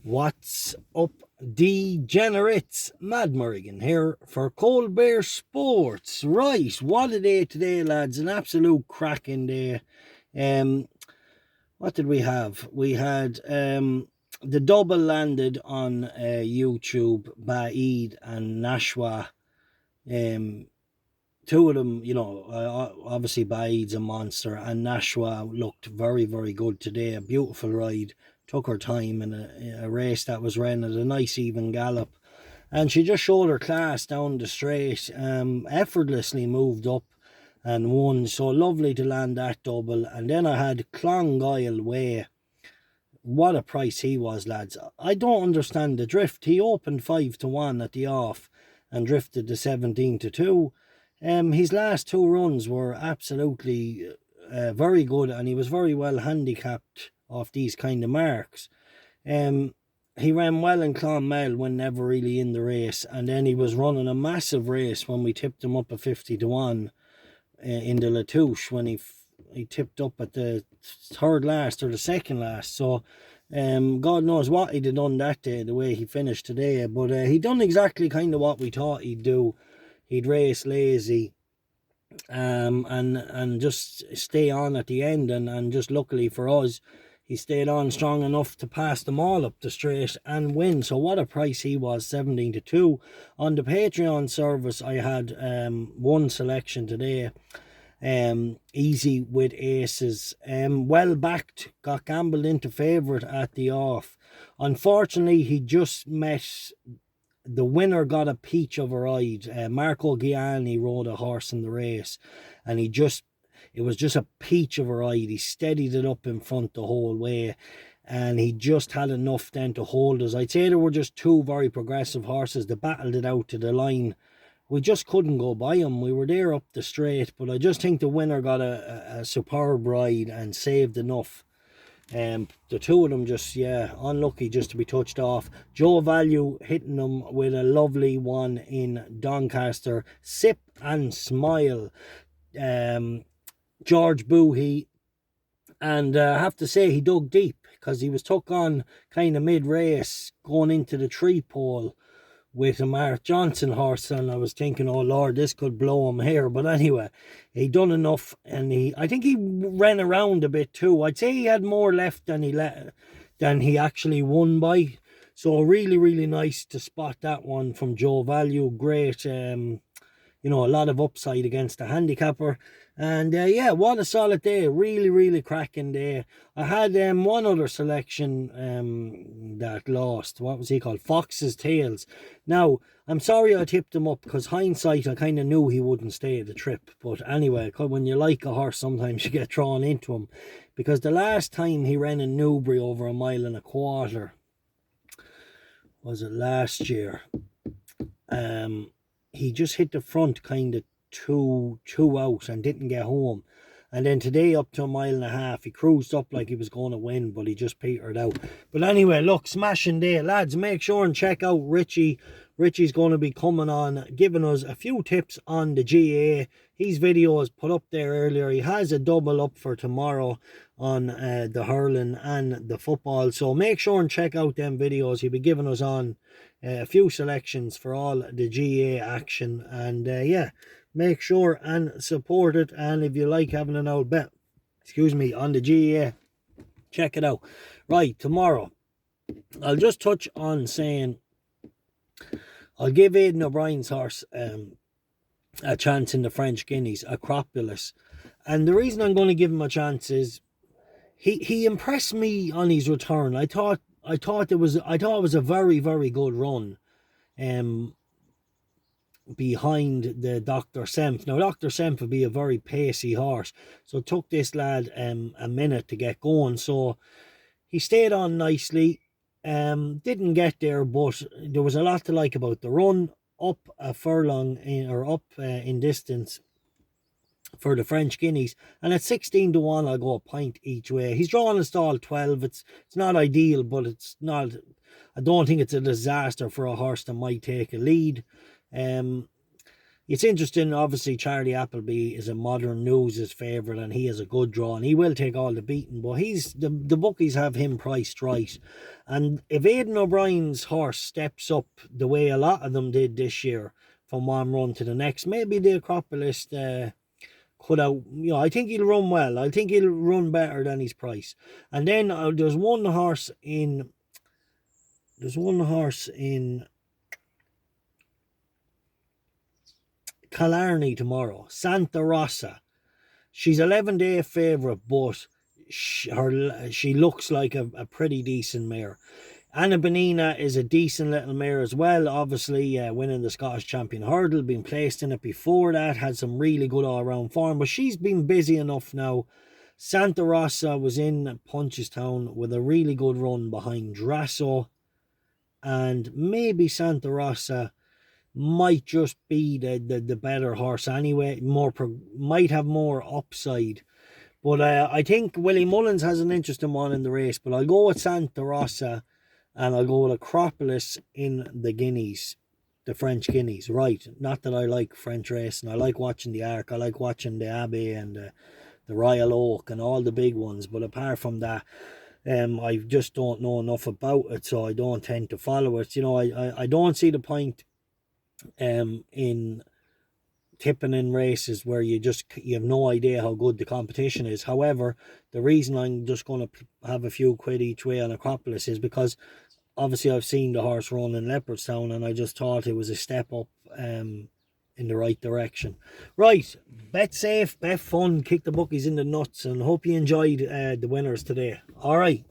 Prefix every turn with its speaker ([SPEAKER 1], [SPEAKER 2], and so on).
[SPEAKER 1] What's up, degenerates? Mad Merrigan here for Cold Bear Sports. Right, what a day today, lads. An absolute cracking day. What did we have? We had the double landed on YouTube, Baaid and Nashwa. Two of them, obviously Baaid's a monster, and Nashwa looked very, very good today. A beautiful ride. Took her time in a race that was ran at a nice even gallop. And she just showed her class down the straight. Effortlessly moved up and won. So lovely to land that double. And then I had Clonguile Way. What a price he was, lads. I don't understand the drift. He opened 5-1 at the off and drifted to 17-2. His last two runs were absolutely very good, and he was very well handicapped off these kind of marks. He ran well in Clonmel when never really in the race, and then he was running a massive race when we tipped him up at 50-1 in the Latouche when he tipped up at the third last or the second last. So God knows what he'd have done that day, the way he finished today. But he done exactly kind of what we thought he'd do. He'd race lazy and just stay on at the end, and just luckily for us, he stayed on strong enough to pass them all up the straight and win. So what a price he was, 17-2. On the Patreon service, I had one selection today. Easy with aces, well backed, got gambled into favourite at the off. Unfortunately, he just met the winner, got a peach of a ride. Marco Guineas rode a horse in the race, and it was just a peach of a ride. He steadied it up in front the whole way, and he just had enough then to hold us. I'd say there were just two very progressive horses that battled it out to the line. We just couldn't go by him. We were there up the straight, but I just think the winner got a superb ride and saved enough. The two of them just, unlucky just to be touched off. Joe Value hitting them with a lovely one in Doncaster. Sip and Smile. George Boohey. And I have to say, he dug deep because he was took on kind of mid-race going into the tree pole with a Mark Johnson horse, and I was thinking, oh Lord, this could blow him here. But anyway, he done enough, and I think he ran around a bit too. I'd say he had more left than he actually won by. So really, really nice to spot that one from Joe Value. Great, a lot of upside against the handicapper. And what a solid day. Really, really cracking day. I had one other selection that lost. What was he called? Fox's Tails. Now, I'm sorry I tipped him up, because hindsight, I kind of knew he wouldn't stay the trip. But anyway, when you like a horse, sometimes you get drawn into him. Because the last time he ran in Newbury over 1.25 miles, was it last year? He just hit the front kind of two out and didn't get home. And then today up to 1.5 miles, he cruised up like he was going to win, but he just petered out. But anyway, look, smashing day, lads. Make sure and check out Richie. Richie's going to be coming on, giving us a few tips on the GAA. His video is put up there earlier. He has a double up for tomorrow on the hurling and the football. So make sure and check out them videos. He'll be giving us on a few selections for all the GAA action. And make sure and support it. And if you like having an old bet, on the GAA, check it out. Right, tomorrow, I'll just touch on saying I'll give Aidan O'Brien's horse a chance in the French Guineas, Acropolis. And the reason I'm going to give him a chance is he impressed me on his return. I thought it was a very, very good run. Behind the Dr. Senf. Now, Dr. Senf would be a very pacey horse, so it took this lad a minute to get going. So he stayed on nicely. Didn't get there, but there was a lot to like about the run. Up a furlong in distance for the French Guineas, and at 16-1, I'll go a pint each way. He's drawing a stall 12. It's not ideal, but it's not. I don't think it's a disaster for a horse that might take a lead. It's interesting, obviously Charlie Appleby is a Modern News' favourite and he has a good draw and he will take all the beating, but the bookies have him priced right. And if Aidan O'Brien's horse steps up the way a lot of them did this year from one run to the next, maybe the Acropolis could have, I think he'll run well. I think he'll run better than his price. And then there's one horse in Killarney tomorrow, Santa Rosa. She's 11-day favourite, but she looks like a pretty decent mare. Anna Benina is a decent little mare as well, obviously winning the Scottish Champion Hurdle, been placed in it before that, had some really good all-round form, but she's been busy enough now. Santa Rosa was in Punchestown with a really good run behind Drasso, and maybe Santa Rosa might just be the better horse anyway, might have more upside. But I think Willie Mullins has an interesting one in the race, but I'll go with Santa Rosa and I'll go with Acropolis in the Guineas, the French Guineas. Right, not that I like French racing. I like watching the Arc, I like watching the Abbey and the Royal Oak and all the big ones, but apart from that, I just don't know enough about it, so I don't tend to follow it. I don't see the point in tipping in races where you have no idea how good the competition is. However, the reason I'm just going to have a few quid each way on Acropolis is because obviously I've seen the horse run in Leopardstown and I just thought it was a step up in the right direction. Right, bet safe, bet fun, kick the bookies in the nuts, and hope you enjoyed the winners today. All right.